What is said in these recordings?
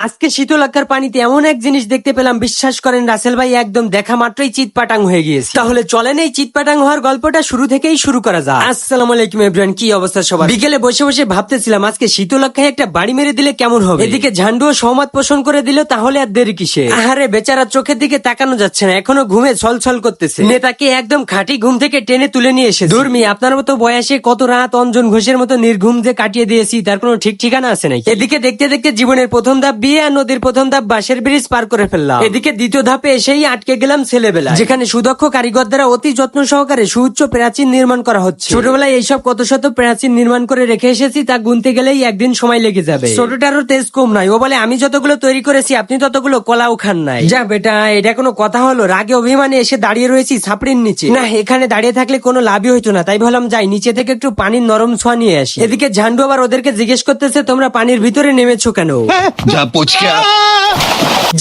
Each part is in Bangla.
আজকে শীতলক্ষার পানিতে এমন এক জিনিস দেখতে পেলাম, বিশ্বাস করেন রাসেল ভাই, একদম দেখা মাত্রই চিৎপাটাং হয়ে গিয়েছে। তাহলে চলেন এই চিৎপাটাং হওয়ার গল্পটা শুরু থেকেই শুরু করা যায়। আসসালামু আলাইকুম এভরিওয়ান, কি অবস্থা সবার? বিকেলে বসে বসে ভাবতেছিলাম আজকে শীতলক্ষায় একটা বাড়ি মেরে দিলে কেমন হবে। এদিকে ঝান্ডুও সহমত পোষণ করে দিল, তাহলে আর দেরি কিসে? আহারে বেচারা চোখের দিকে তাকানো যাচ্ছে না, এখনো ঘুমে ছলছল করতেছে। নেতাকে একদম খাঁটি ঘুম থেকে টেনে তুলে নিয়ে এসে দুর্মি আপনার মতো বয়সে কত রাত অঞ্জন ঘোষের মতো নির্ঘুম যে কাটিয়ে দিয়েছি তার কোনো ঠিক ঠিকানা আছে নাকি? এদিকে দেখতে দেখতে জীবনের প্রথম ধাপ বিয়ে আর নদীর প্রথম ধাপ বাঁশের ব্রিজ পার করে ফেললাম। এদিকে দ্বিতীয় ধাপে এসেই আটকে গেলাম ছেলেবেলা, যেখানে সুদক্ষ কারিগর দ্বারা অতি যত্ন সহকারে সুউচ্চ প্রাচীর নির্মাণ করা হচ্ছে। ছোটবেলায় এইসব কত শত প্রাচীর নির্মাণ করে রেখে এসেছি, তা গুনতে গেলেই একদিন সময় লেগে যাবে। ছোটটারও তেজ কম নাই, ও বলে আমি যতগুলো তৈরি করেছি আপনি ততগুলো কলাও খান নাই। যা বেটা, এটা কোনো কথা হলো? রাগে অভিমানে এসে দাঁড়িয়ে রয়েছি ছাপড়ির নিচে। না, এখানে দাঁড়িয়ে থাকলে কোনো লাভই হইতো না, তাই ভাবলাম যাই নিচে থেকে একটু পানির নরম ছোঁয়া নিয়ে আসি। এদিকে ঝান্ডু আবার ওদেরকে জিজ্ঞেস করতেছে তোমরা পানির ভিতরে নেমেছো কেন? যা পুচকা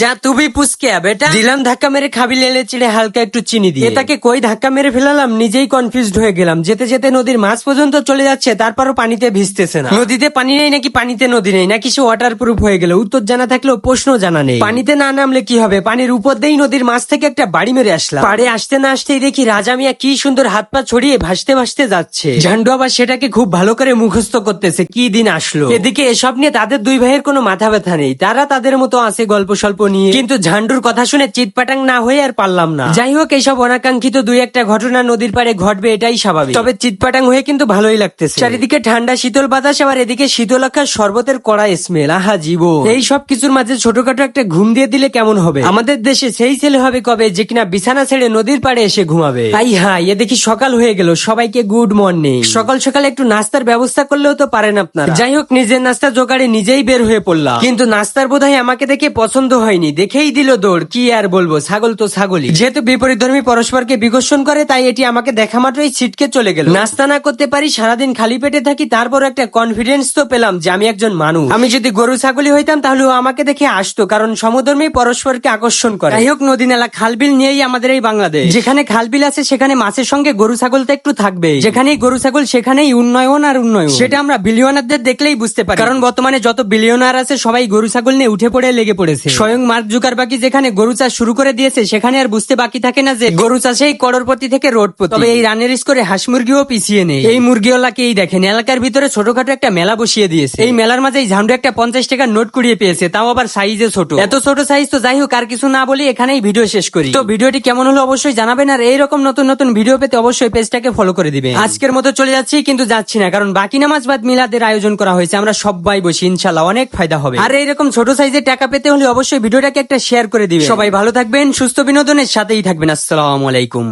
যা তুমি পুচকে বেটা। দিলাম ধাক্কা মেরে খাবি লেলে চিড়ে হালকা একটু চিনি দিয়ে। তাকে কই ধাক্কা মেরে ফেলালাম, নিজেই কনফিউজড হয়ে গেলাম। যেতে যেতে নদীর মাছ পর্যন্ত চলে যাচ্ছে, তারপরও পানিতে ভিজতেছে না। নদীতে পানি নেই নাকি পানিতে নদী নেই, নাকি সে ওয়াটার প্রুফ হয়ে গেল? উত্তর জানা থাকলেও প্রশ্ন জানা নেই। পানিতে না নামলে কি হবে? পানির উপর দিয়েই নদীর মাছ থেকে একটা বাড়ি মেরে আসলাম। পাড়ে আসতে না আসতেই দেখি রাজা মিয়া কি সুন্দর হাত পা ছড়িয়ে ভাসতে ভাসতে যাচ্ছে। ঝান্ডু আবার সেটাকে খুব ভালো করে মুখস্থ করতেছে, কি দিন আসলো। এদিকে এসব নিয়ে তাদের দুই ভাইয়ের কোনো মাথা ব্যথা নেই, তারা তাদের মতো আছে গল্প স্বল্প নিয়ে। কিন্তু ঝান্ডুর কথা শুনে চিৎপাটাং না হয়ে আর পারলাম না। যাই হোক, এইসব অনাকাঙ্ক্ষিত দুই একটা ঘটনা নদীর পাড়ে ঘটবে, এটাই স্বাভাবিক। তবে চিৎপাটাং হয়ে কিন্তু ভালোই লাগতেছে। চারিদিকে ঠান্ডা শীতল বাতাস, আবার এদিকে শীতলক্ষার শরবতের কড়া স্মেল। আহা জীবন! এই সব কিছুর মাঝে ছোটখাটো একটা ঘুম দিয়ে দিলে কেমন হবে? আমাদের দেশে সেই ছেলে হবে কবে যে কিনা বিছানা ছেড়ে নদীর পাড়ে এসে ঘুমাবে। তাই হ্যাঁ, এ দেখি সকাল হয়ে গেল। সবাইকে গুড মর্নিং। সকাল সকাল একটু নাস্তার ব্যবস্থা করলেও তো পারেন আপনারা। যাই হোক, নিজের নাস্তা জোগাড়ে নিজেই বের হয়ে পড়লাম, কিন্তু নাস্তার বোধহয় আমাকে দেখে পছন্দ হয়নি, দেখেই দিল দৌড়। কি আর বলবো, ছাগল তো ছাগলই। যেহেতু বিপরীতধর্মী পরস্পরকে বিকর্ষণ করে, তাই এটি আমাকে দেখা মাত্রই ছিটকে চলে গেল। নাস্তা না করতে পারি, সারাদিন খালি পেটে থাকি, তারপর একটা কনফিডেন্স তো পেলাম যে আমি একজন মানুষ। আমি যদি গরু ছাগলি হইতাম তাহলে ও আমাকে দেখে আসতো, কারণ সমধর্মী পরস্পরকে আকর্ষণ করে। যাই হোক, নদী নালা খালবিল নিয়েই আমাদের এই বাংলাদেশ। যেখানে খালবিল আছে সেখানে মাছের সঙ্গে গরু ছাগল তো একটু থাকবে। যেখানেই গরু ছাগল সেখানেই উন্নয়ন আর উন্নয়ন। সেটা আমরা বিলিয়নারদের দেখলেই বুঝতে পারি, কারণ বর্তমানে যত বিলিয়নার আছে সবাই গরু ছাগল নিয়ে উঠে পড়ে লেগে পড়েছে। স্বয়ং মার্ক জুকারবার্গ যেখানে গরু চাষ শুরু করে দিয়েছে, সেখানে আর বুঝতে বাকি থাকে না যে গরু চাষেই করোড়পতি থেকে রোডপতি। তবে এই রানের স্কোরে হাঁস মুরগিও পিছিয়ে নেই। এই মুরগিওয়ালাকেই দেখেন, এলাকার ভিতরে ছোটখাটো একটা মেলা বসিয়ে দিয়েছে। এই মেলার মাঝে ঝান্ডু একটা 50 টাকার নোট কুড়িয়ে পেয়েছে, তাও আবার সাইজে ছোট। এত ছোট সাইজ তো যাই হোক, আর কিছু না বলি এখানেই ভিডিও শেষ করি। তো ভিডিওটি কেমন হলো অবশ্যই জানাবেন, আর এইরকম নতুন নতুন ভিডিও পেতে অবশ্যই পেজটাকে ফলো করে দিবেন। আজকের মতো চলে যাচ্ছি, কিন্তু যাচ্ছি না, কারণ বাকি নামাজ বাদ মিলাদের আয়োজন করা হয়েছে। আমরা সবাই বসি, ইনশাল্লাহ অনেক ফায়দা হবে। আর এইরকম ছোট সাইজের টাকা পেতে হলে অবশ্যই ভিডিওটাকে একটা শেয়ার করে দিবেন। সবাই ভালো থাকবেন, সুস্থ বিনোদনের সাথেই থাকবেন। আসসালামু আলাইকুম।